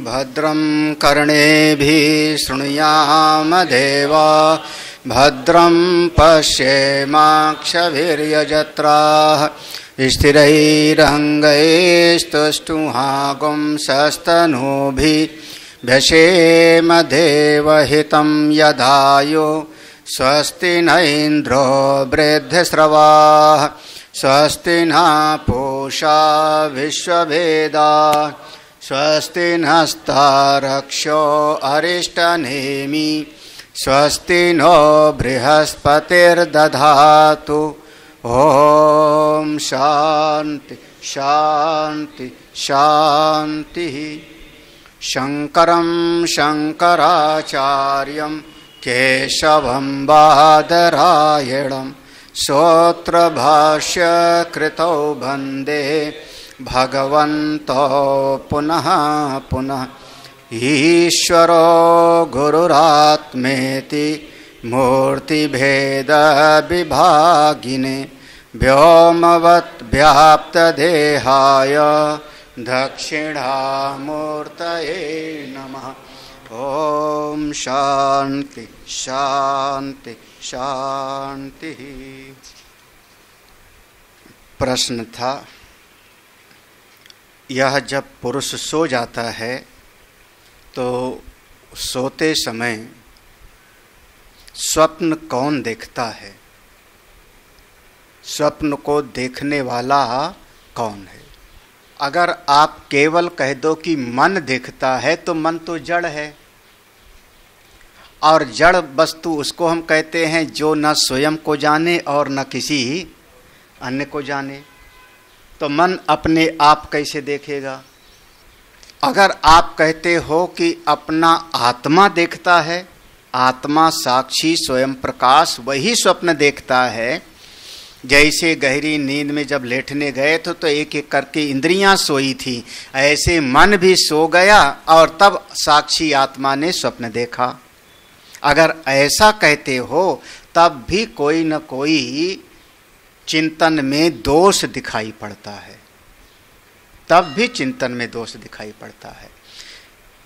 भद्रं कर्णेभिः शृणुयाम देवा भद्रं पश्येमाक्षभिर्यजत्राः स्थिरैरङ्गैस्तुष्टुहागुंसस्तनूभिः व्यशेम देवहितं यदायो स्वस्ति न इन्द्रो वृद्धश्रवाः स्वस्ति न पूषा विश्ववेदाः स्वस्ति नस्तारक्षो अरिष्टनेमि स्वस्ति नो बृहस्पतिर्दधातु। ओम शांति शांति शांति। शंकरं शंकराचार्यं केशवं बादरायणं सूत्रभाष्य कृतौ वन्दे भगवन्तो पुनः पुनः। ईश्वरो गुरुरात्मेति मूर्तिभेद विभागिने व्योमवत् व्याप्तदेहाय दक्षिणामूर्तये नमः। ओम शांति शांति शांति। प्रश्न था, यह जब पुरुष सो जाता है तो सोते समय स्वप्न कौन देखता है? स्वप्न को देखने वाला कौन है? अगर आप केवल कह दो कि मन देखता है तो मन तो जड़ है, और जड़ वस्तु उसको हम कहते हैं जो न स्वयं को जाने और न किसी अन्य को जाने। तो मन अपने आप कैसे देखेगा? अगर आप कहते हो कि अपना आत्मा देखता है, आत्मा साक्षी स्वयं प्रकाश वही स्वप्न देखता है। जैसे गहरी नींद में जब लेटने गए थे तो एक एक करके इंद्रियां सोई थी, ऐसे मन भी सो गया और तब साक्षी आत्मा ने स्वप्न देखा। अगर ऐसा कहते हो तब भी कोई न कोई चिंतन में दोष दिखाई पड़ता है, तब भी चिंतन में दोष दिखाई पड़ता है।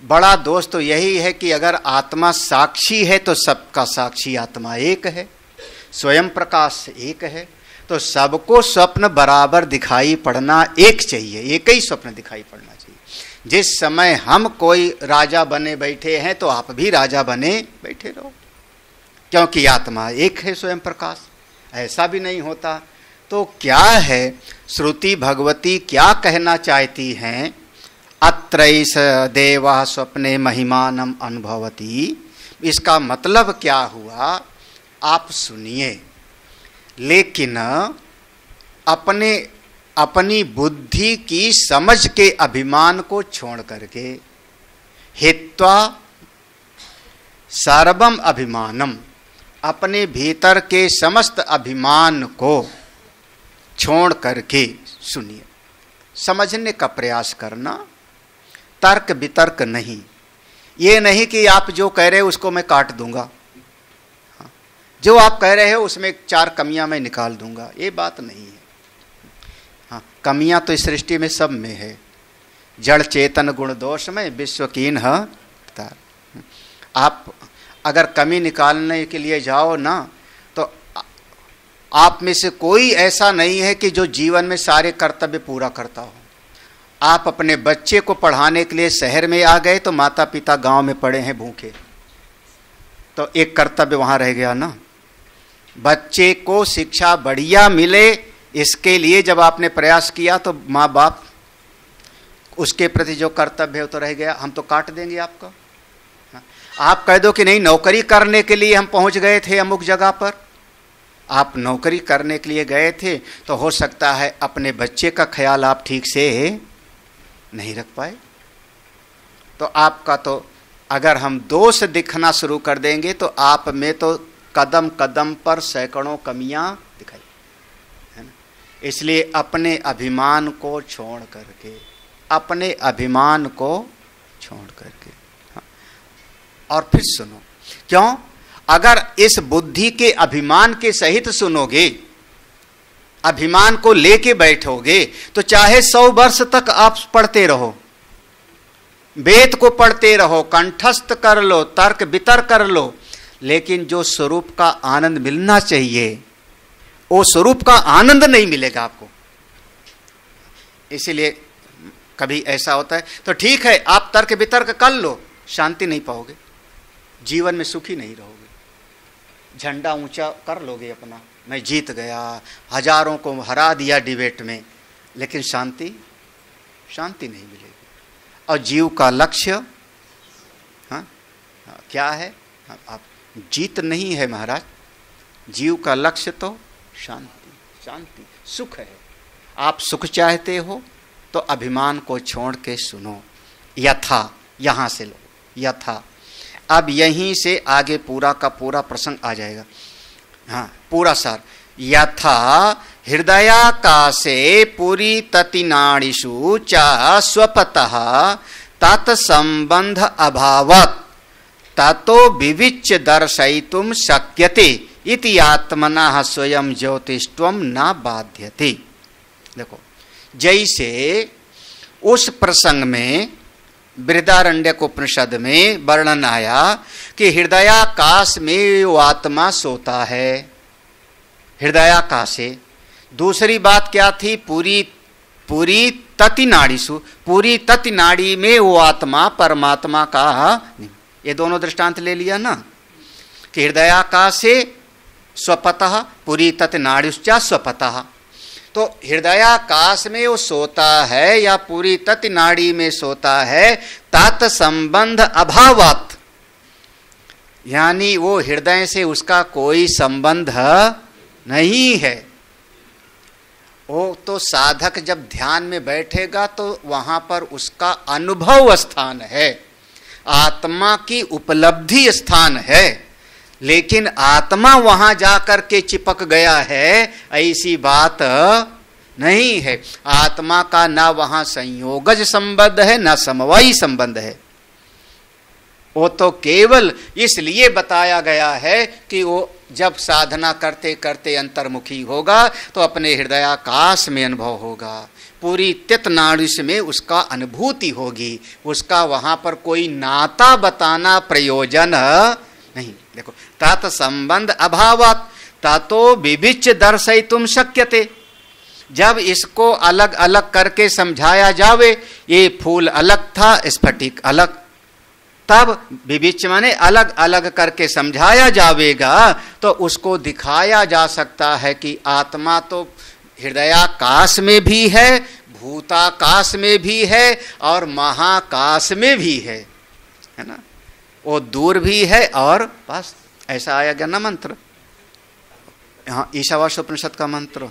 बड़ा दोष तो यही है कि अगर आत्मा साक्षी है तो सबका साक्षी आत्मा एक है, स्वयं प्रकाश एक है, तो सबको स्वप्न बराबर दिखाई पड़ना एक चाहिए, एक ही स्वप्न दिखाई पड़ना चाहिए। जिस समय हम कोई राजा बने बैठे हैं तो आप भी राजा बने बैठे रहो, क्योंकि आत्मा एक है स्वयं प्रकाश। ऐसा भी नहीं होता तो क्या है? श्रुति भगवती क्या कहना चाहती हैं? अत्रैष देवा स्वप्ने महिमानम अनुभवती। इसका मतलब क्या हुआ आप सुनिए, लेकिन अपनी बुद्धि की समझ के अभिमान को छोड़ करके हित्वा सर्वम अभिमानम, अपने भीतर के समस्त अभिमान को छोड़ करके सुनिए, समझने का प्रयास करना, तर्क वितर्क नहीं। ये नहीं कि आप जो कह रहे हो उसको मैं काट दूंगा, जो आप कह रहे हो उसमें 4 कमियां मैं निकाल दूंगा, ये बात नहीं है। हाँ, कमियां तो इस सृष्टि में सब में है। जड़ चेतन गुण दोष में विश्व कीन है। आप अगर कमी निकालने के लिए जाओ ना तो आप में से कोई ऐसा नहीं है कि जो जीवन में सारे कर्तव्य पूरा करता हो। आप अपने बच्चे को पढ़ाने के लिए शहर में आ गए तो माता पिता गांव में पड़े हैं भूखे, तो एक कर्तव्य वहां रह गया ना। बच्चे को शिक्षा बढ़िया मिले इसके लिए जब आपने प्रयास किया तो माँ बाप उसके प्रति जो कर्तव्य है तो रह गया, हम तो काट देंगे आपका। आप कह दो कि नहीं नौकरी करने के लिए हम पहुंच गए थे अमुक जगह पर, आप नौकरी करने के लिए गए थे तो हो सकता है अपने बच्चे का ख्याल आप ठीक से नहीं रख पाए, तो आपका तो अगर हम दोष दिखना शुरू कर देंगे तो आप में तो कदम कदम पर सैकड़ों कमियां दिखाई, है ना। इसलिए अपने अभिमान को छोड़ करके, अपने अभिमान को छोड़ करके, हाँ। और फिर सुनो, क्यों? अगर इस बुद्धि के अभिमान के सहित सुनोगे, अभिमान को लेके बैठोगे, तो चाहे 100 वर्ष तक आप पढ़ते रहो, वेद को पढ़ते रहो, कंठस्थ कर लो, तर्क वितर्क कर लो, लेकिन जो स्वरूप का आनंद मिलना चाहिए वो स्वरूप का आनंद नहीं मिलेगा आपको। इसीलिए कभी ऐसा होता है तो ठीक है आप तर्क वितर्क कर लो, शांति नहीं पाओगे, जीवन में सुखी नहीं रहोगे। झंडा ऊंचा कर लोगे अपना, मैं जीत गया, हजारों को हरा दिया डिबेट में, लेकिन शांति नहीं मिलेगी। और जीव का लक्ष्य हाँ क्या है? आप जीत नहीं है महाराज, जीव का लक्ष्य तो शांति सुख है। आप सुख चाहते हो तो अभिमान को छोड़ के सुनो। यथा, यहां से लो, यथा। अब यहीं से आगे पूरा का पूरा प्रसंग आ जाएगा, हाँ पूरा सार। यथा हृदयाकाशे पुरी ततिनाड़ीषु च स्वपतः तत्संबंध अभावत् ततो विविच्य दर्शयितुं शक्यते इति आत्मनः स्वयं ज्योतिष्त्वं न बाध्यते। देखो, जैसे उस प्रसंग में बृहदारण्यक उपनिषद में वर्णन आया कि हृदयाकाश में वो आत्मा सोता है, हृदयाकाशे। दूसरी बात क्या थी? पूरी तति नाड़ीसु, पूरी तति नाड़ी में वो आत्मा परमात्मा का। ये दोनों दृष्टांत ले लिया ना कि हृदयाकाशे स्वपतः पूरी तति नाड़ीश्च स्वपतः। तो हृदयाकाश में वो सोता है या पूरी तति नाड़ी में सोता है, तात संबंध अभावात, यानी वो हृदय से उसका कोई संबंध नहीं है। वो तो साधक जब ध्यान में बैठेगा तो वहां पर उसका अनुभव स्थान है, आत्मा की उपलब्धि स्थान है, लेकिन आत्मा वहां जाकर के चिपक गया है ऐसी बात नहीं है। आत्मा का ना वहां संयोगज संबंध है ना समवायी संबंध है। वो तो केवल इसलिए बताया गया है कि वो जब साधना करते करते अंतर्मुखी होगा तो अपने हृदयाकाश में अनुभव होगा, पूरी तित नाड़ीश में उसका अनुभूति होगी, उसका वहां पर कोई नाता बताना प्रयोजन नहीं। देखो, तात संबंध अभावात तातो विविच्य दर्शयितुं शक्यते। जब इसको अलग अलग करके समझाया जावे, ये फूल अलग था, स्फटिक अलग, तब विविच्य माने अलग अलग करके समझाया जावेगा तो उसको दिखाया जा सकता है कि आत्मा तो हृदयाकाश में भी है, भूताकाश में भी है और महाकाश में भी है ना। वो दूर भी है और पास। ऐसा आया गया ना मंत्र, यहाँ ईशावास्य उपनिषद का मंत्र,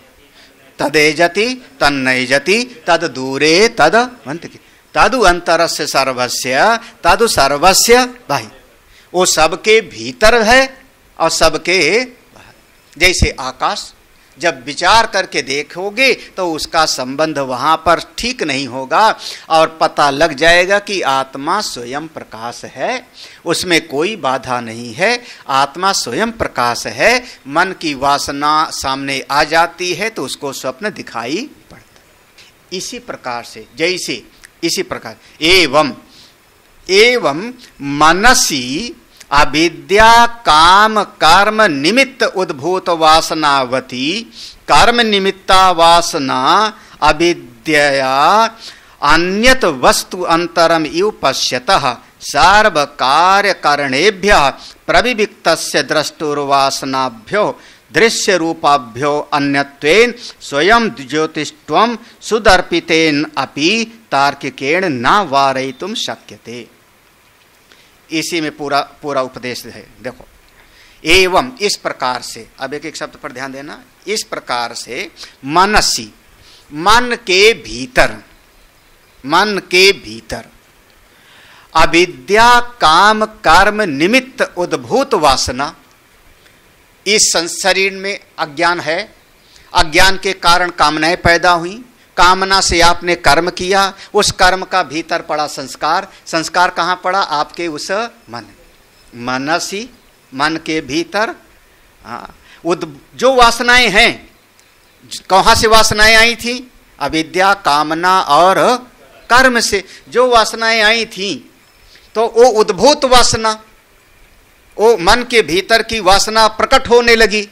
तदेजति तन्नैजति तद दूरे तद वंतकी तदु अंतरस्य सर्वस्य तदु सर्वस्य बाह्य। वो सबके भीतर है और सबके बाहर। जैसे आकाश, जब विचार करके देखोगे तो उसका संबंध वहां पर ठीक नहीं होगा और पता लग जाएगा कि आत्मा स्वयं प्रकाश है, उसमें कोई बाधा नहीं है, आत्मा स्वयं प्रकाश है। मन की वासना सामने आ जाती है तो उसको स्वप्न दिखाई पड़ता है। इसी प्रकार से, जैसे इसी प्रकार एवं मनसी अविद्या काम कर्म निमित्त उद्भूत वासनावती कर्म निमित्ता वासना अविद्यया अन्यत वस्तु अंतरम इव पश्यतः सर्व कार्य करणेभ्यः प्रविविक्तस्य द्रष्टुर्वासनाभ्यो दृश्य रूपाभ्यो अन्यत्वेन स्वयं ज्योतिष्त्वं सुदर्पितेन अपि तार्किकेण न वारयितुं शक्यते। इसी में पूरा उपदेश है। देखो, एवं इस प्रकार से, अब एक एक शब्द पर ध्यान देना, इस प्रकार से मनसी, मन के भीतर, मन के भीतर अविद्या काम कर्म निमित्त उद्भूत वासना, इस शरीर में अज्ञान है, अज्ञान के कारण कामनाएं पैदा हुई, कामना से आपने कर्म किया, उस कर्म का भीतर पड़ा संस्कार, संस्कार कहां पड़ा? आपके उस मन, मनसी, मन के भीतर। जो वासनाएं हैं, कहां से वासनाएं आई थी? अविद्या, कामना और कर्म से जो वासनाएं आई थी, तो वो उद्भूत वासना, वो मन के भीतर की वासना प्रकट होने लगी।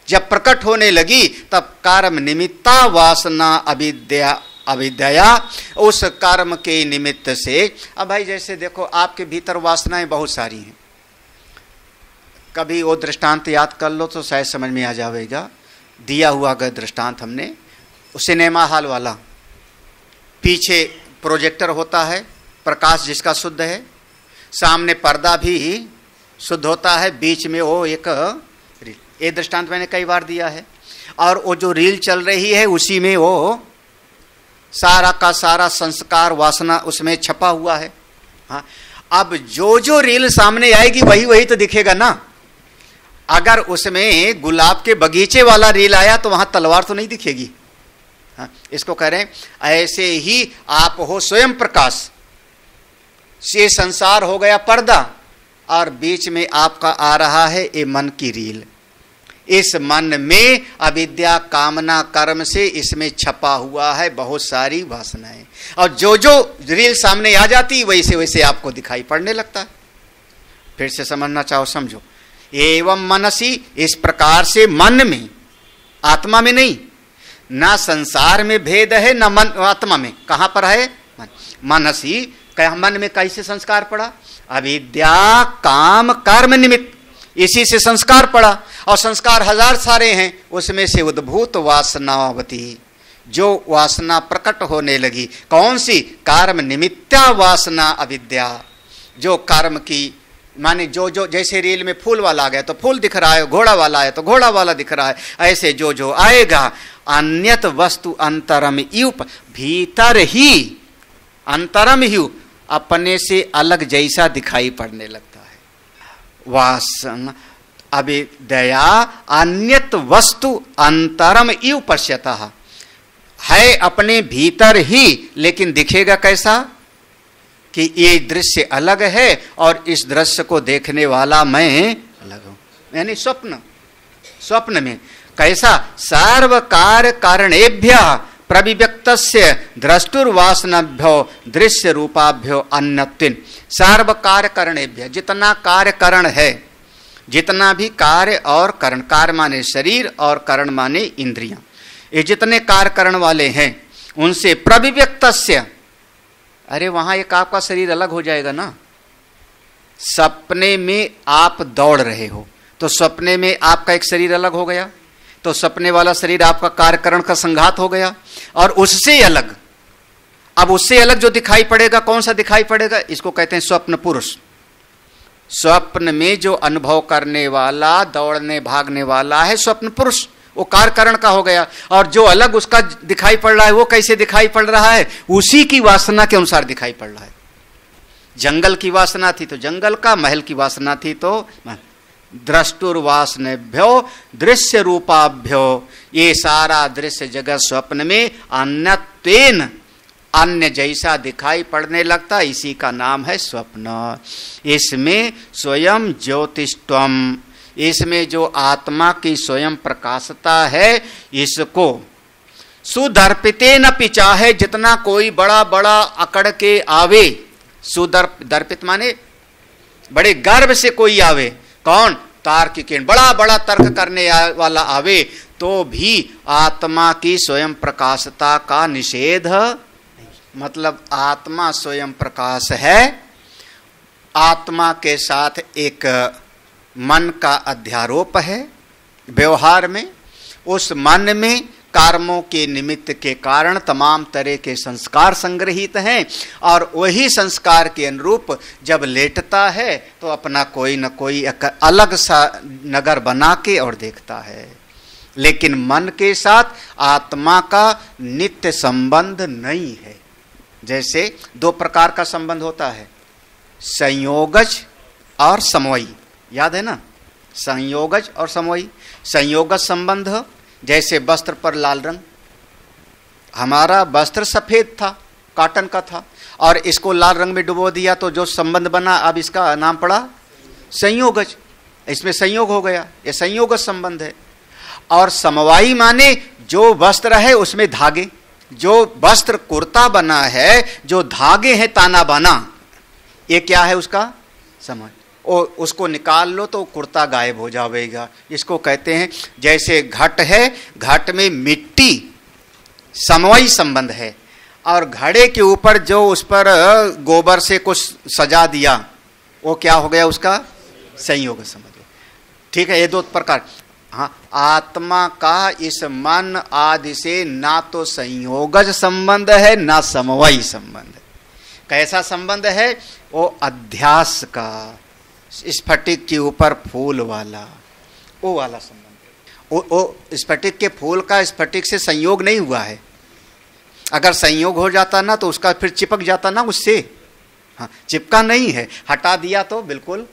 जब प्रकट होने लगी तब कर्म निमित्ता वासना अविद्या, अविद्या उस कर्म के निमित्त से। अब भाई जैसे देखो, आपके भीतर वासनाएं बहुत सारी हैं, कभी वो दृष्टांत याद कर लो तो शायद समझ में आ जाएगा। दिया हुआ गया दृष्टांत हमने, सिनेमा हॉल वाला, पीछे प्रोजेक्टर होता है, प्रकाश जिसका शुद्ध है, सामने पर्दा भी शुद्ध होता है, बीच में वो एक रील। ये दृष्टांत मैंने कई बार दिया है। और वो जो रील चल रही है उसी में वो सारा का सारा संस्कार वासना उसमें छपा हुआ है। हाँ, अब जो जो रील सामने आएगी वही वही तो दिखेगा ना। अगर उसमें गुलाब के बगीचे वाला रील आया तो वहां तलवार तो नहीं दिखेगी। हाँ, इसको कह रहे हैं ऐसे ही आप हो स्वयं प्रकाश, ये संसार हो गया पर्दा, और बीच में आपका आ रहा है ये मन की रील। इस मन में अविद्या, कामना, कर्म से इसमें छपा हुआ है बहुत सारी वासनाएं, और जो जो रील सामने आ जाती वैसे वैसे आपको दिखाई पड़ने लगता है। फिर से समझना चाहो समझो। एवं मनसी, इस प्रकार से मन में, आत्मा में नहीं, ना संसार में भेद है ना मन आत्मा में। कहां पर है? मन। मनसी, मन में कैसे संस्कार पड़ा? अविद्या काम कर्म निमित्त, इसी से संस्कार पड़ा। और संस्कार हजार सारे हैं, उसमें से उद्भूत वासनावती, जो वासना प्रकट होने लगी। कौन सी? कर्म निमित्ता वासना अविद्या, जो कर्म की, माने जो जो जैसे रील में फूल वाला आ गया तो फूल दिख रहा है, घोड़ा वाला आया तो घोड़ा वाला दिख रहा है, ऐसे जो जो आएगा अन्यत वस्तु अंतरम इव, भीतर ही अंतरम ही अपने से अलग जैसा दिखाई पड़ने लगता है। वासना अविद्या अन्यत वस्तु अंतरम इव पश्यतः, है अपने भीतर ही, लेकिन दिखेगा कैसा? कि ये दृश्य अलग है और इस दृश्य को देखने वाला मैं अलग हूं। यानी स्वप्न, स्वप्न में कैसा? सर्वकार कारणेभ्य प्रविव्यक्तस्य द्रष्टुर्वासनाभ्यो दृश्य रूपाभ्यो अन्यत्वेन। सर्वकार करणेभ्य, जितना कार्य करण है, जितना भी कार्य और करण, कार्य माने शरीर और करण माने इंद्रियां, ये जितने कार्य करण वाले हैं उनसे प्रविव्यक्तस्य, अरे वहां एक आपका शरीर अलग हो जाएगा ना। सपने में आप दौड़ रहे हो तो सपने में आपका एक शरीर अलग हो गया, तो सपने वाला शरीर आपका कार्यकरण का संघात हो गया। और उससे अलग, अब उससे अलग जो दिखाई पड़ेगा, कौन सा दिखाई पड़ेगा? इसको कहते हैं स्वप्न पुरुष। स्वप्न में जो अनुभव करने वाला, दौड़ने भागने वाला है स्वप्न पुरुष, वो कार्यकरण का हो गया। और जो अलग उसका दिखाई पड़ रहा है वो कैसे दिखाई पड़ रहा है? उसी की वासना के अनुसार दिखाई पड़ रहा है। जंगल की वासना थी तो जंगल का, महल की वासना थी तो द्रष्टुर्वासनेभ्यो दृश्य रूपाभ्यो, ये सारा दृश्य जगत स्वप्न में अन्यत्वेन, अन्य जैसा दिखाई पड़ने लगता, इसी का नाम है स्वप्न। इसमें स्वयं ज्योतिष्त्वम, इसमें जो आत्मा की स्वयं प्रकाशता है, इसको सुदर्पिते न पिचा है, जितना कोई बड़ा बड़ा अकड़ के आवे, सुदर्पित माने बड़े गर्व से कोई आवे, कौन? तार्किक, बड़ा बड़ा तर्क करने वाला आवे, तो भी आत्मा की स्वयं प्रकाशता का निषेध। मतलब आत्मा स्वयं प्रकाश है, आत्मा के साथ एक मन का अध्यारोप है व्यवहार में, उस मन में कर्मों के निमित्त के कारण तमाम तरह के संस्कार संग्रहित हैं, और वही संस्कार के अनुरूप जब लेटता है तो अपना कोई न कोई अलग सा नगर बना के और देखता है। लेकिन मन के साथ आत्मा का नित्य संबंध नहीं है। जैसे दो प्रकार का संबंध होता है, संयोगज और समवायी। याद है ना, संयोगज और समवायी। संयोगज संबंध जैसे वस्त्र पर लाल रंग, हमारा वस्त्र सफेद था, कॉटन का था, और इसको लाल रंग में डुबो दिया तो जो संबंध बना, अब इसका नाम पड़ा संयोगज। इसमें संयोग हो गया, ये संयोगज संबंध है। और समवायी माने जो वस्त्र है उसमें धागे, जो वस्त्र कुर्ता बना है, जो धागे हैं ताना बाना, ये क्या है उसका समझ। और उसको निकाल लो तो कुर्ता गायब हो जाएगा। इसको कहते हैं, जैसे घट है, घट में मिट्टी समवायी संबंध है, और घड़े के ऊपर जो उस पर गोबर से कुछ सजा दिया, वो क्या हो गया उसका संयोग संबंध। ठीक है, ये दो प्रकार। हाँ, आत्मा का इस मन आदि से ना तो संयोगज संबंध है ना समवायी संबंध है। कैसा संबंध है? वो अध्यास का, स्फटिक के ऊपर फूल वाला, वो वाला संबंध। वो स्फटिक के फूल का स्फटिक से संयोग नहीं हुआ है। अगर संयोग हो जाता ना तो उसका फिर चिपक जाता ना उससे। हाँ, चिपका नहीं है, हटा दिया तो बिल्कुल।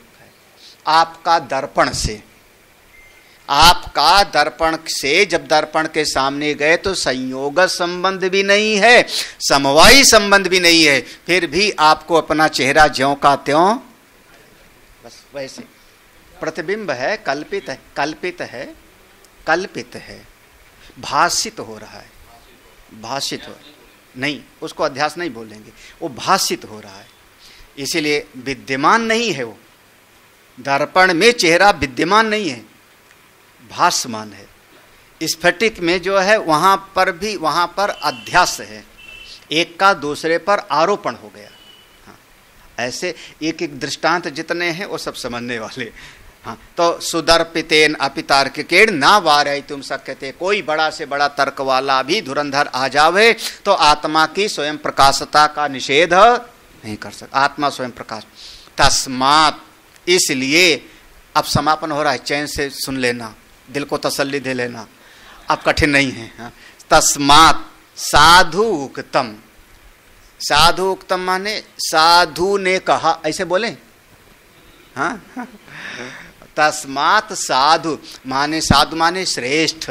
आपका दर्पण से, आपका दर्पण से जब दर्पण के सामने गए तो संयोग संबंध भी नहीं है, समवायी संबंध भी नहीं है, फिर भी आपको अपना चेहरा ज्यों का त्यों बस वैसे प्रतिबिंब है, कल्पित है, कल्पित है, कल्पित है, भाषित हो रहा है, भाषित हो नहीं, उसको अध्यास नहीं बोलेंगे, वो भाषित हो रहा है। इसीलिए विद्यमान नहीं है। वो दर्पण में चेहरा विद्यमान नहीं है, भासमान है। स्फटिक में जो है वहां पर अध्यास है, एक का दूसरे पर आरोपण हो गया। हाँ, ऐसे एक एक दृष्टांत जितने हैं वो सब समझने वाले। हाँ, तो सुदर्पितेन अपितार्किकेण ना वारय तुम शक्यते। कोई बड़ा से बड़ा तर्क वाला भी धुरंधर आ जावे तो आत्मा की स्वयं प्रकाशता का निषेध नहीं कर सकता। आत्मा स्वयं प्रकाश। तस्मात्, इसलिए अब समापन हो रहा है, चैन से सुन लेना, दिल को तसल्ली दे लेना, अब कठिन नहीं है। हाँ? तस्मात् साधु उक्तम। साधु उक्तम माने साधु ने कहा, ऐसे बोले। हाँ, तस्मात् साधु माने, साधु माने श्रेष्ठ,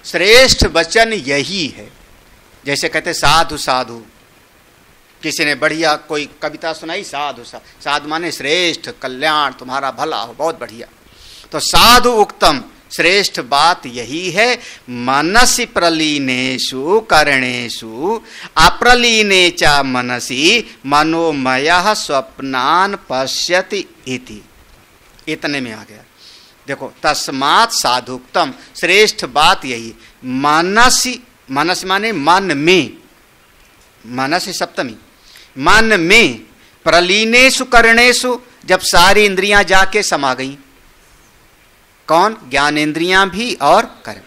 श्रेष्ठ वचन यही है। जैसे कहते साधु साधु, किसी ने बढ़िया कोई कविता सुनाई, साधु साधु माने श्रेष्ठ, कल्याण, तुम्हारा भला हो, बहुत बढ़िया। तो साधु उक्तम, श्रेष्ठ बात यही है। मनसि प्रलीनेषु करणेषु अप्रलीने च मनसि मनोमयः स्वप्नान् पश्यति इति। इतने में आ गया। देखो, तस्मात् साधुक्तम, श्रेष्ठ बात यही। मनसि, मनस माने मन में, मनसि सप्तमी, मन में, प्रलीनेषु करणेषु, जब सारी इंद्रियां जाके समा गई। कौन? ज्ञानेन्द्रियां भी और कर्म।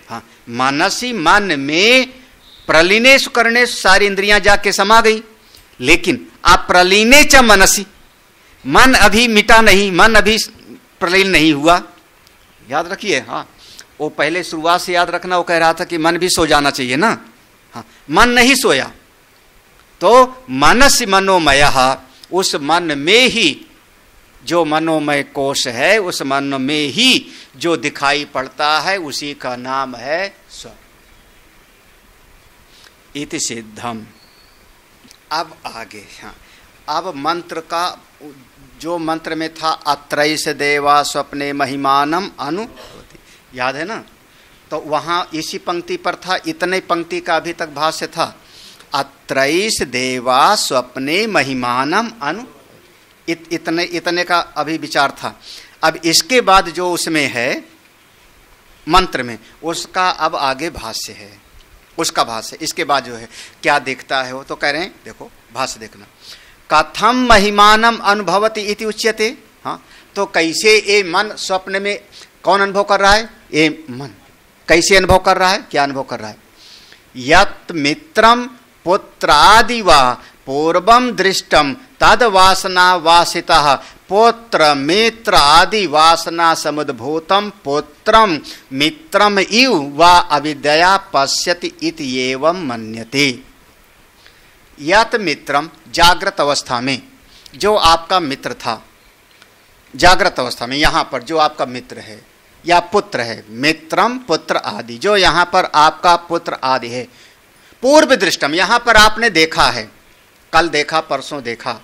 हाँ, मनसी मन में, प्रलीनेषु करणेषु सारी इंद्रियां जाके समा गई। लेकिन अप्रलीने च मनसी, मन अभी मिटा नहीं, मन अभी प्रलीन नहीं हुआ। याद रखिए। हाँ, वो पहले शुरुआत से याद रखना, वो कह रहा था कि मन भी सो जाना चाहिए ना। हाँ, मन नहीं सोया तो मनस मनोमयः, उस मन में ही जो मनोमय कोश है, उस मन में ही जो दिखाई पड़ता है, उसी का नाम है स्वप्न। इति सिद्धम। अब आगे। हाँ, अब मंत्र का, जो मंत्र में था अत्रैष देवा स्वप्ने महिमानम अनुभूति, याद है ना? तो वहां इसी पंक्ति पर था, इतने पंक्ति का अभी तक भाष्य था। अत्रैष देवा स्वप्ने महिमानम अनु, इतने का अभी विचार था। अब इसके बाद जो उसमें है मंत्र में, उसका अब आगे भाष्य है, उसका भाष्य। इसके बाद जो है क्या देखता है वो, तो कह रहे हैं, देखो भाष्य देखना। कथम महिमानम अनुभवति इति उच्यते। हाँ, तो कैसे ये मन स्वप्न में कौन अनुभव कर रहा है? ये मन कैसे अनुभव कर रहा है, क्या अनुभव कर रहा है? यत् मित्रम पुत्रादि वा पूर्वम दृष्टम तद वासना वासितः पुत्र मित्र आदि वासना समुद्भूतम पुत्रम मित्रम इव वा अविद्या पश्यति इति एवं मन्यते। यत् मित्रम, जागृत अवस्था में जो आपका मित्र था, जागृत अवस्था में यहाँ पर जो आपका मित्र है या पुत्र है, मित्रम पुत्र आदि, जो यहाँ पर आपका पुत्र आदि है, पूर्व दृष्टम, यहाँ पर आपने देखा है, कल देखा, परसों देखा,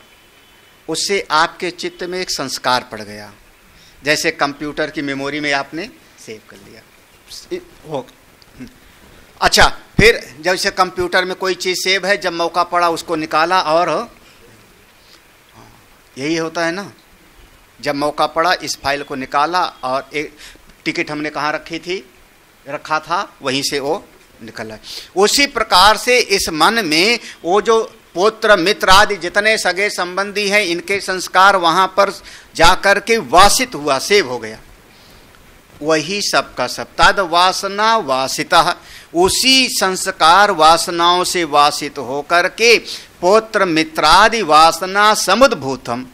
उससे आपके चित्त में एक संस्कार पड़ गया, जैसे कंप्यूटर की मेमोरी में आपने सेव कर लिया हो। अच्छा, फिर जैसे कंप्यूटर में कोई चीज़ सेव है, जब मौका पड़ा उसको निकाला, और यही होता है ना, जब मौका पड़ा इस फाइल को निकाला और एक टिकट हमने कहाँ रखा था वहीं से वो निकला। उसी प्रकार से इस मन में वो जो पुत्र मित्र आदि जितने सगे संबंधी हैं, इनके संस्कार वहां पर जाकर के वासित हुआ, सेव हो गया। वही सब का सब तद वासना वासितः, उसी संस्कार वासनाओं से वासित होकर के पुत्र मित्रादि वासना समुद्भूतम,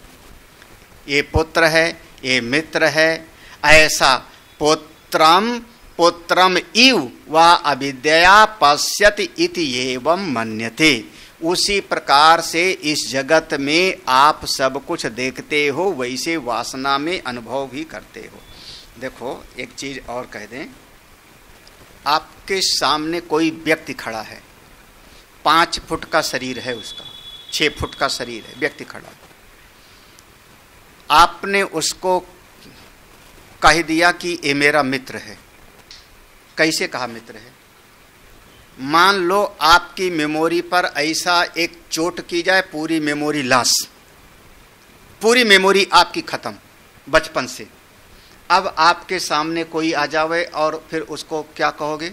ये पुत्र है, ये मित्र है, ऐसा पुत्रम इव वा अविद्या पश्यति इति एवं मन्यते। उसी प्रकार से इस जगत में आप सब कुछ देखते हो, वैसे वासना में अनुभव भी करते हो। देखो एक चीज और कह दें, आपके सामने कोई व्यक्ति खड़ा है, 5 फुट का शरीर है उसका, 6 फुट का शरीर है, व्यक्ति खड़ा है, आपने उसको कह दिया कि ये मेरा मित्र है। कैसे कहा मित्र है? मान लो आपकी मेमोरी पर ऐसा एक चोट की जाए, पूरी मेमोरी लॉस, पूरी मेमोरी आपकी खत्म बचपन से। अब आपके सामने कोई आ जावे और फिर उसको क्या कहोगे,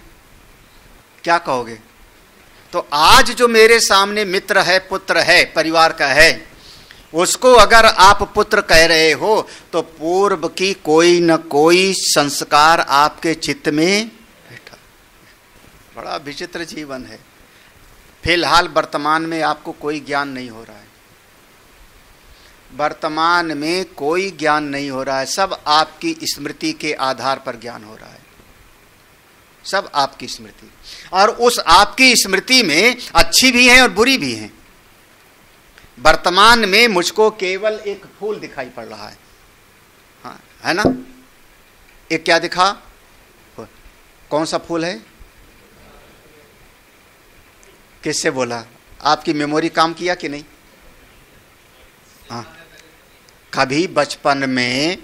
क्या कहोगे? तो आज जो मेरे सामने मित्र है, पुत्र है, परिवार का है, उसको अगर आप पुत्र कह रहे हो तो पूर्व की कोई न कोई संस्कार आपके चित्त में बैठा। बड़ा विचित्र जीवन है। फिलहाल वर्तमान में आपको कोई ज्ञान नहीं हो रहा है, वर्तमान में कोई ज्ञान नहीं हो रहा है, सब आपकी स्मृति के आधार पर ज्ञान हो रहा है, सब आपकी स्मृति। और उस आपकी स्मृति में अच्छी भी है और बुरी भी है। वर्तमान में मुझको केवल एक फूल दिखाई पड़ रहा है, हाँ है ना, एक क्या दिखा, कौन सा फूल है, किससे बोला? आपकी मेमोरी काम किया कि नहीं? हाँ, कभी बचपन में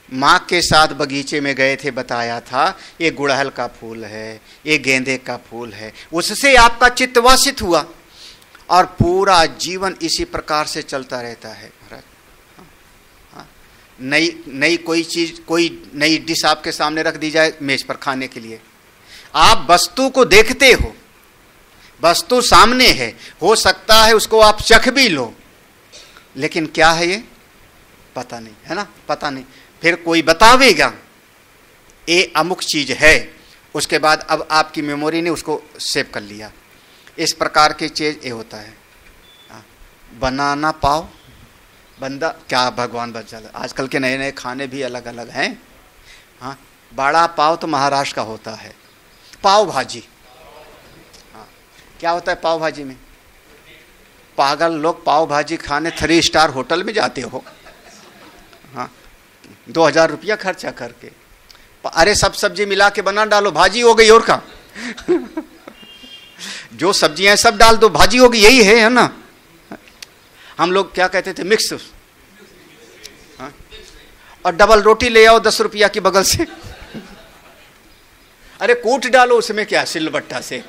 माँ के साथ बगीचे में गए थे, बताया था ये गुड़हल का फूल है, ये गेंदे का फूल है, उससे आपका चित्त वासित हुआ और पूरा जीवन इसी प्रकार से चलता रहता है। नई कोई चीज, कोई नई डिश आपके सामने रख दी जाए मेज पर खाने के लिए, आप वस्तु को देखते हो, वस्तु सामने है, हो सकता है उसको आप चख भी लो, लेकिन क्या है ये पता नहीं, है ना, पता नहीं। फिर कोई बतावेगा ये अमुक चीज है, उसके बाद अब आपकी मेमोरी ने उसको सेव कर लिया। इस प्रकार की चीज ये होता है। बनाना पाव, बंदा क्या भगवान बचा, आजकल के नए नए खाने भी अलग अलग हैं। हाँ, बड़ा पाव तो महाराष्ट्र का होता है, पाव भाजी। हाँ, क्या होता है पाव भाजी में? पागल लोग पाव भाजी खाने 3 स्टार होटल में जाते हो, हाँ, 2000 रुपया खर्चा करके। अरे सब सब्जी मिला के बना डालो, भाजी हो गई, और का जो सब्जियां सब डाल दो, भाजी होगी, यही है ना। हम लोग क्या कहते थे, मिक्स। हाँ? और डबल रोटी ले आओ 10 रुपया की बगल से। अरे कूट डालो उसमें, क्या सिलबट्टा से।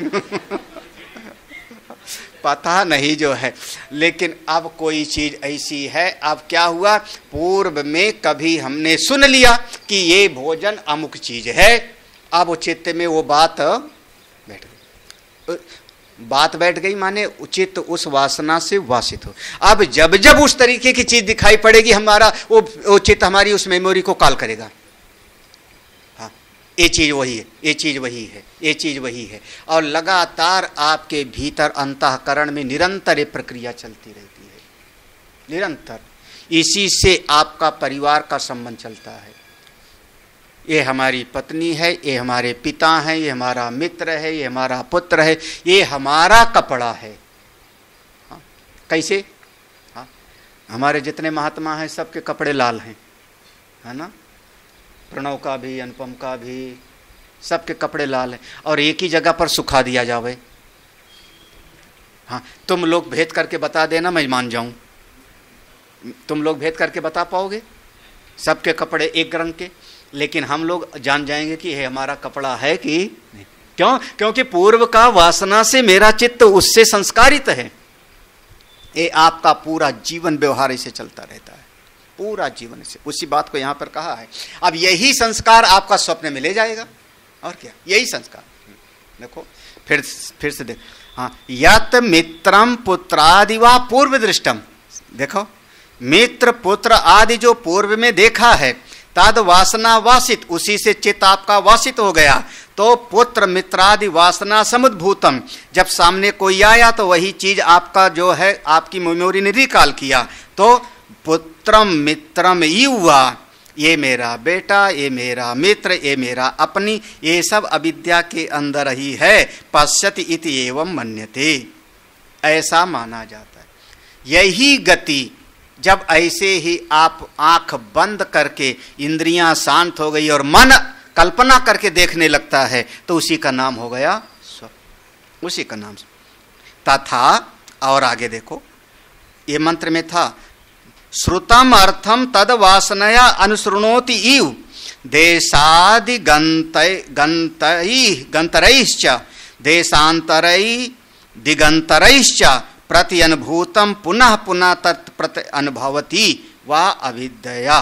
पता नहीं जो है। लेकिन अब कोई चीज ऐसी है, अब क्या हुआ, पूर्व में कभी हमने सुन लिया कि ये भोजन अमुक चीज है, अब चित्त में वो बात बैठ गई। बात बैठ गई माने उचित उस वासना से वासित हो। अब जब जब उस तरीके की चीज दिखाई पड़ेगी, हमारा वो चित्त हमारी उस मेमोरी को कॉल करेगा। हाँ, ये चीज वही है, ये चीज वही है, ये चीज वही है। और लगातार आपके भीतर अंतःकरण में निरंतर ये प्रक्रिया चलती रहती है, निरंतर। इसी से आपका परिवार का संबंध चलता है। ये हमारी पत्नी है, ये हमारे पिता हैं, ये हमारा मित्र है, ये हमारा पुत्र है, ये हमारा कपड़ा है। हाँ, कैसे? हाँ, हमारे जितने महात्मा हैं सबके कपड़े लाल हैं, है ना। प्रणव का भी, अनुपम का भी, सबके कपड़े लाल हैं। और एक ही जगह पर सुखा दिया जावे। हाँ, तुम लोग भेद करके बता देना, मैं मान जाऊं। तुम लोग भेद करके बता पाओगे? सबके कपड़े एक रंग के, लेकिन हम लोग जान जाएंगे कि ये हमारा कपड़ा है कि नहीं। क्यों? क्योंकि पूर्व का वासना से मेरा चित्त उससे संस्कारित है। ये आपका पूरा जीवन व्यवहार ऐसे चलता रहता है, पूरा जीवन से। उसी बात को यहां पर कहा है। अब यही संस्कार आपका स्वप्न में ले जाएगा, और क्या, यही संस्कार। देखो फिर से देख। हाँ, यत मित्रम पुत्रादि वा पूर्व दृष्टम। देखो, मित्र पुत्र आदि जो पूर्व में देखा है, तद वासना वासित, उसी से चित्त आपका वासित हो गया। तो पुत्र मित्रादि वासना समुद्भूतम, जब सामने कोई आया तो वही चीज आपका जो है आपकी मेमोरी ने रिकॉल किया। तो पुत्रम मित्रम युवा, ये मेरा बेटा, ये मेरा मित्र, ये मेरा अपनी, ये सब अविद्या के अंदर ही है। पश्यति इति एवं मन्यते, ऐसा माना जाता है। यही गति जब ऐसे ही आप आंख बंद करके इंद्रियां शांत हो गई और मन कल्पना करके देखने लगता है, तो उसी का नाम हो गया स्वप्न, उसी का नाम। तथा, और आगे देखो, ये मंत्र में था, श्रुतम अर्थम तद वासनया अनुसृणोति इव देशादि गंतरैश्च देशांतरै दिगंतरैश्च प्रति अनुभूतम पुनः पुनः तत्प्रति अनुभवती वा अविद्या।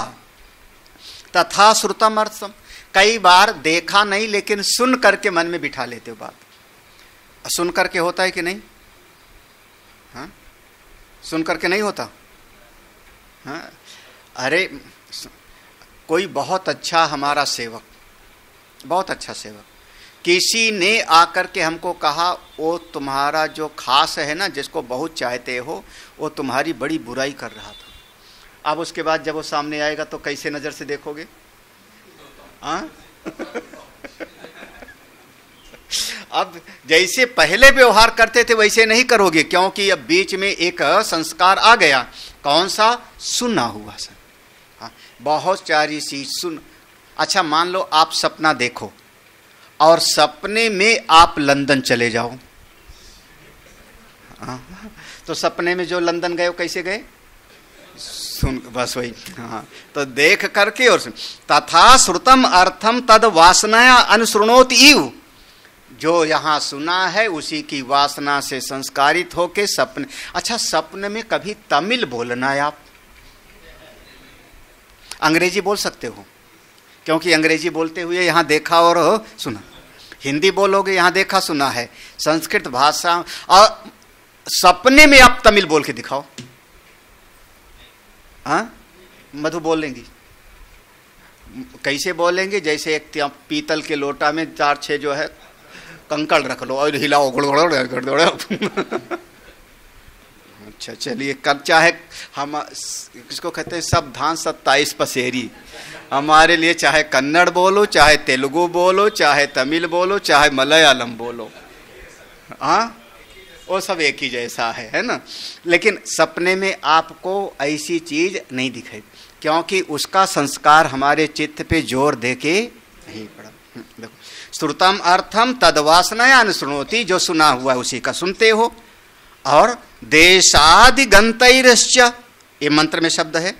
तथा श्रुतम अर्थम, कई बार देखा नहीं लेकिन सुन करके मन में बिठा लेते हो बात। सुन करके होता है कि नहीं? हाँ, सुन करके नहीं होता। हाँ, अरे कोई बहुत अच्छा हमारा सेवक, बहुत अच्छा सेवक, किसी ने आकर के हमको कहा, वो तुम्हारा जो खास है ना, जिसको बहुत चाहते हो, वो तुम्हारी बड़ी बुराई कर रहा था। अब उसके बाद जब वो सामने आएगा तो कैसे नजर से देखोगे? हाँ अब जैसे पहले व्यवहार करते थे वैसे नहीं करोगे, क्योंकि अब बीच में एक संस्कार आ गया। कौन सा? सुना हुआ सा। हाँ, बहुत सारी चीज सुन। अच्छा, मान लो आप सपना देखो और सपने में आप लंदन चले जाओ। तो सपने में जो लंदन गए वो कैसे गए? सुन, बस वही। हाँ, तो देख करके और सुन। तथा श्रुतम अर्थम तद वासनाया अनुसृणोति इव, जो यहाँ सुना है उसी की वासना से संस्कारित होके सपने। अच्छा, सपने में कभी तमिल बोलना है आप? अंग्रेजी बोल सकते हो, क्योंकि अंग्रेजी बोलते हुए यहाँ देखा और सुना। हिंदी बोलोगे, यहाँ देखा सुना है। संस्कृत भाषा, और सपने में आप तमिल बोल के दिखाओ। हाँ, मधु बोलेंगी, कैसे बोलेंगे? जैसे एक पीतल के लोटा में 4-6 जो है कंकड़ रख लो और हिलाओ, अच्छा चलिए, कब चाहे हम किसको कहते हैं, सावधान 27 पसेरी। हमारे लिए चाहे कन्नड़ बोलो, चाहे तेलुगु बोलो, चाहे तमिल बोलो, चाहे मलयालम बोलो, हाँ, वो सब एक ही जैसा है ना। लेकिन सपने में आपको ऐसी चीज नहीं दिखाई, क्योंकि उसका संस्कार हमारे चित्त पे जोर देके नहीं पड़ा। देखो, श्रुतम अर्थम तदवासनया अनुसृणोति, जो सुना हुआ उसी का सुनते हो। और देशादि गंतैरश्च, ये मंत्र में शब्द है,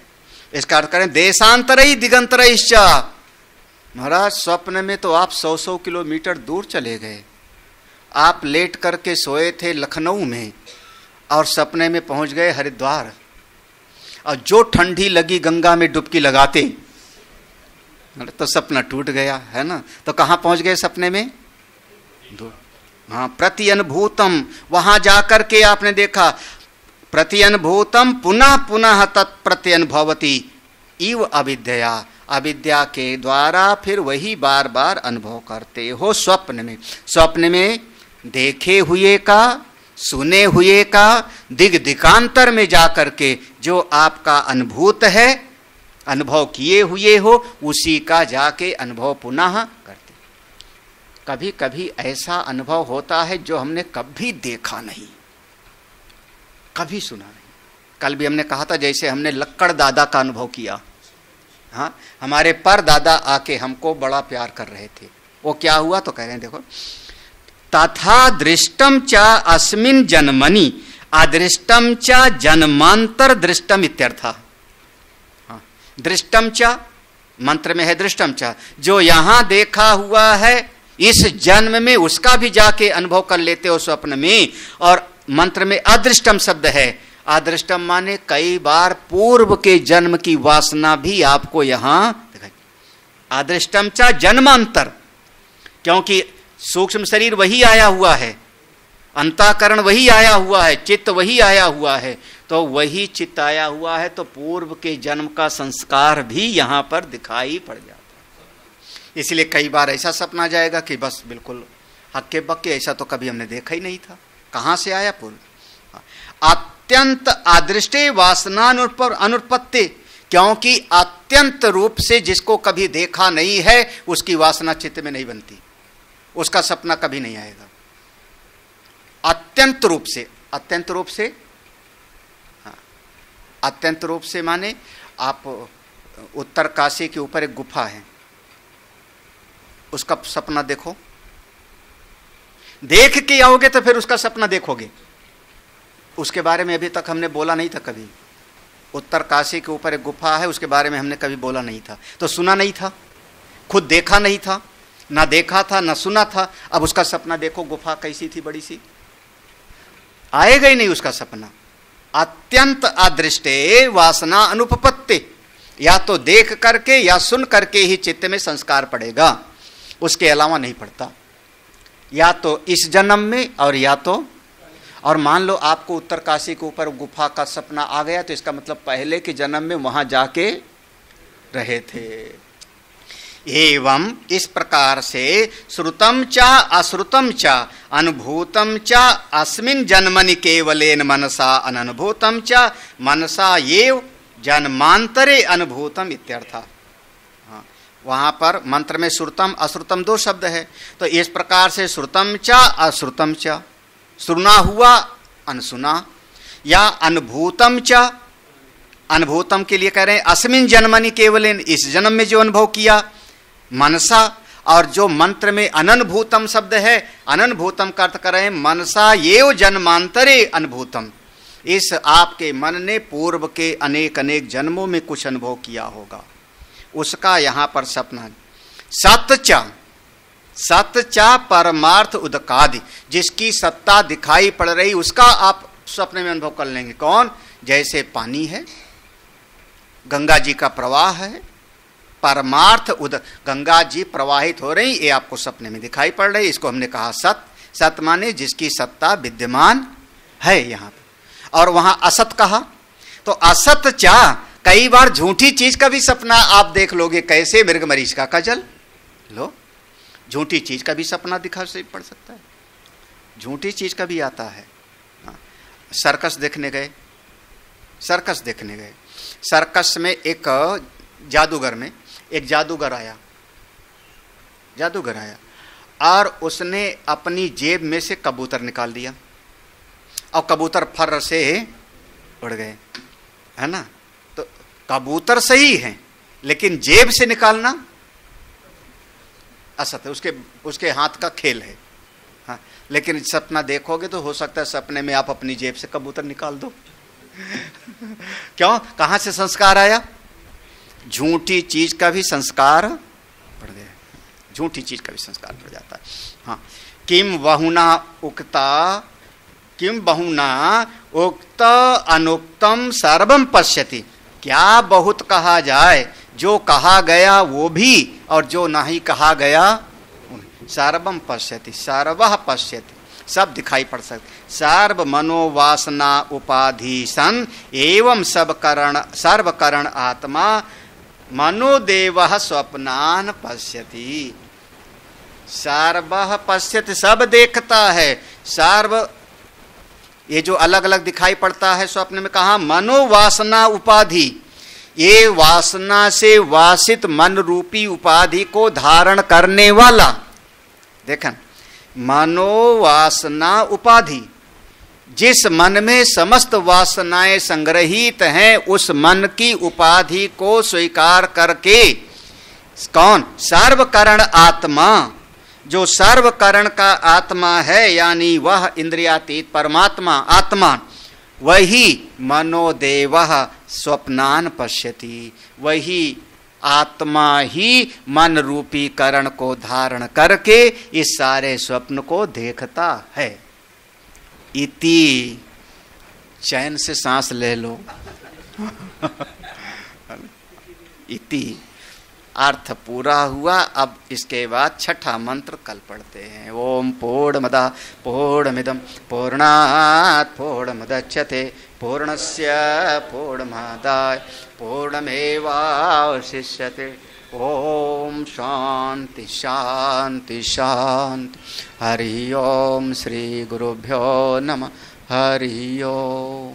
इसका अर्थ करें देशांतरै दिगंतरैश्च। महाराज, स्वप्न में तो आप 100-100 किलोमीटर दूर चले गए। आप लेट करके सोए थे लखनऊ में और सपने में पहुंच गए हरिद्वार, और जो ठंडी लगी गंगा में डुबकी लगाते तो सपना टूट गया, है ना। तो कहाँ पहुंच गए सपने में? हाँ, प्रति अनुभूतम, वहां जाकर के आपने देखा। प्रति अनुभूतम पुनः पुनः तत्प्रति अनुभवती इव अविद्या, अविद्या के द्वारा फिर वही बार बार अनुभव करते हो स्वप्न में। स्वप्न में देखे हुए का, सुने हुए का दिग दिकांतर में जाकर के जो आपका अनुभूत है, अनुभव किए हुए हो, उसी का जाके अनुभव पुनः करते। कभी कभी ऐसा अनुभव होता है जो हमने कभी देखा नहीं, कभी सुना नहीं। कल भी हमने कहा था जैसे हमने लक्कड़ दादा का अनुभव किया। हाँ, हमारे पर दादा आके हमको बड़ा प्यार कर रहे थे। वो क्या हुआ तो कह रहे हैं देखो, तथा दृष्टम च अस्मिन जन्मनि अदृष्टम च जन्मांतर दृष्टम इत्यर्थ। हाँ, दृष्टम च मंत्र में है दृष्टम च, जो यहां देखा हुआ है इस जन्म में उसका भी जाके अनुभव कर लेते हो स्वप्न में। और मंत्र में अदृष्टम शब्द है। अदृष्टम माने कई बार पूर्व के जन्म की वासना भी आपको यहां दिखाई। अदृष्टम च जन्मांतर, क्योंकि सूक्ष्म शरीर वही आया हुआ है, अंतःकरण वही आया हुआ है, चित्त वही आया हुआ है। तो वही चित्त आया हुआ है तो पूर्व के जन्म का संस्कार भी यहां पर दिखाई पड़ जाता है। इसलिए कई बार ऐसा सपना जाएगा कि बस बिल्कुल हक्के बक्के, ऐसा तो कभी हमने देखा ही नहीं था, कहां से आया पूर्व। अत्यंत अदृष्टे वासना अनुत्पत्ति, क्योंकि अत्यंत रूप से जिसको कभी देखा नहीं है उसकी वासना चित्त में नहीं बनती, उसका सपना कभी नहीं आएगा। अत्यंत रूप से, अत्यंत रूप से, हाँ, अत्यंत रूप से माने आप उत्तर काशी के ऊपर एक गुफा है, उसका सपना देखो, देख के आओगे तो फिर उसका सपना देखोगे। उसके बारे में अभी तक हमने बोला नहीं था कभी। उत्तर काशी के ऊपर एक गुफा है, उसके बारे में हमने कभी बोला नहीं था, तो सुना नहीं था, खुद देखा नहीं था, ना देखा था ना सुना था। अब उसका सपना देखो, गुफा कैसी थी, बड़ी सी, आएगा ही नहीं उसका सपना। अत्यंत अदृष्टे वासना अनुपपत्ति, या तो देख करके या सुन करके ही चित्त में संस्कार पड़ेगा, उसके अलावा नहीं पड़ता। या तो इस जन्म में और या तो, और मान लो आपको उत्तर काशी के ऊपर गुफा का सपना आ गया तो इसका मतलब पहले के जन्म में वहां जाके रहे थे। एवं इस प्रकार से श्रुतम च अश्रुतम च अनुभूतम च अस्मिन जन्मनि केवलेन मनसा अननुभूतम च मनसा एव जन्मांतरे अनुभूतम इत्यर्थ। वहां पर मंत्र में श्रुतम अश्रुतम दो शब्द है, तो इस प्रकार से श्रुतम च अश्रुतम च, सुना हुआ अनसुना, या अनुभूतम च, अनुभूतम के लिए कह रहे हैं अस्मिन जन्मनि केवलेन, इस जन्म में जो अनुभव किया, मनसा, और जो मंत्र में अननुभूतम शब्द है, अननुभूतम का अर्थ कर रहे हैं मनसा एव जन्मांतरे अनुभूतम, इस आपके मन ने पूर्व के अनेक अनेक जन्मों में कुछ अनुभव किया होगा, उसका यहां पर सपना। सतचा, सतचा परमार्थ उदकादि, जिसकी सत्ता दिखाई पड़ रही उसका आप सपने में अनुभव कर लेंगे। कौन? जैसे पानी है, गंगा जी का प्रवाह है, परमार्थ उद, गंगा जी प्रवाहित हो रही, ये आपको सपने में दिखाई पड़ रही, इसको हमने कहा सत। सत माने जिसकी सत्ता विद्यमान है यहां पर। और वहां असत कहा, तो असत चा, कई बार झूठी चीज का भी सपना आप देख लोगे, कैसे मृगमरीचिका का जल लो, झूठी चीज का भी सपना दिखा से पड़ सकता है, झूठी चीज का भी आता है। सर्कस देखने गए, सर्कस देखने गए, सर्कस में एक जादूगर में एक जादूगर आया, जादूगर आया और उसने अपनी जेब में से कबूतर निकाल दिया और कबूतर फर से उड़ गए, है ना। तो कबूतर सही है लेकिन जेब से निकालना असत है, उसके हाथ का खेल है। हाँ, लेकिन सपना देखोगे तो हो सकता है सपने में आप अपनी जेब से कबूतर निकाल दो। क्यों? कहां से संस्कार आया? झूठी चीज का भी संस्कार पड़ गया, झूठी चीज का भी संस्कार पड़ जाता है। हाँ, किम बहुना उक्ता, किम बहुना उक्त अनुक्तम सर्वम पश्यति, क्या बहुत कहा जाए, जो कहा गया वो भी और जो नहीं कहा गया, सर्वम पश्यति, सर्वः पश्यति, सब दिखाई पड़ सकते। सर्व मनोवासना उपाधि सन एवं सब करण सर्व करण आत्मा मनोदेवः स्वप्नान पश्यति। सर्वः पश्यति, सब देखता है। सर्व ये जो अलग अलग दिखाई पड़ता है स्वप्न में, कहा मनोवासना उपाधि, ये वासना से वासित मन रूपी उपाधि को धारण करने वाला। देखन, मनोवासना उपाधि, जिस मन में समस्त वासनाएं संग्रहित हैं, उस मन की उपाधि को स्वीकार करके कौन? सर्वकरण आत्मा, जो सर्वकरण का आत्मा है, यानी वह इंद्रियातीत परमात्मा आत्मा, वही मनोदेवः स्वप्नान पश्यति, वही आत्मा ही मन रूपी करण को धारण करके इस सारे स्वप्न को देखता है। इति, चैन से सांस ले लो। इति अर्थ पूरा हुआ। अब इसके बाद छठा मंत्र कल पढ़ते हैं। ओम पूर्णमदः पूर्णमिदं पूर्णात् पूर्णमुदच्यते पूर्णस्य पूर्णमादाय पूर्णमेवावशिष्यते। ओम शांति शांति शांति। हरि ओम। श्री गुरुभ्यो नमः। हरि ओम।